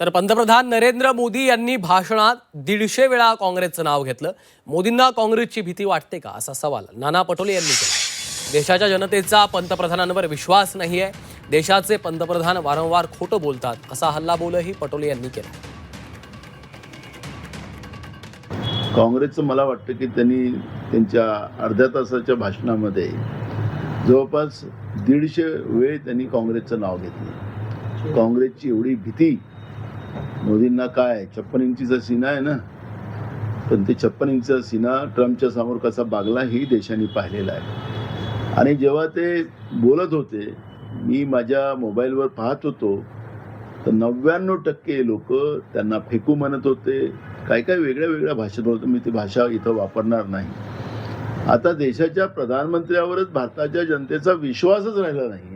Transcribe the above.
तर पंतप्रधान नरेंद्र मोदी यांनी भाषणात 150 वेळा काँग्रेसचं नाव घेतलं. मोदींना काँग्रेसची भीती वाटते का असा सवाल नाना पटोले यांनी केला. देशाच्या जनतेचा पंतप्रधानांवर विश्वास नाहीये. देशाचे पंतप्रधान वारंवार खोटं बोलतात असा हल्लाबोलही पटोले यांनी केला. काँग्रेसचं मला वाटतं की त्यांनी त्यांच्या अर्ध्या तासाच्या भाषणामध्ये जवळपास 150 वेळ त्यांनी काँग्रेसचं नाव घेतलं. काँग्रेसची एवढी भीती मोदींना काय 56 इंचीचा सीना आहे ना, पण ते 56 इंचचा सीना ट्रम्पच्या समोर कसा बागला ही देशाने पाहिलेला आहे. आणि जेव्हा ते बोलत होते, मी माझ्या मोबाईलवर पाहत होतो तर 99% लोक त्यांना फेकू म्हणत होते. काय काय वेगळ्या भाषेत बोलतो. मी ती भाषा इथं वापरणार नाही. आता देशाच्या प्रधानमंत्र्यावरच भारताच्या जनतेचा विश्वासच राहिला नाही.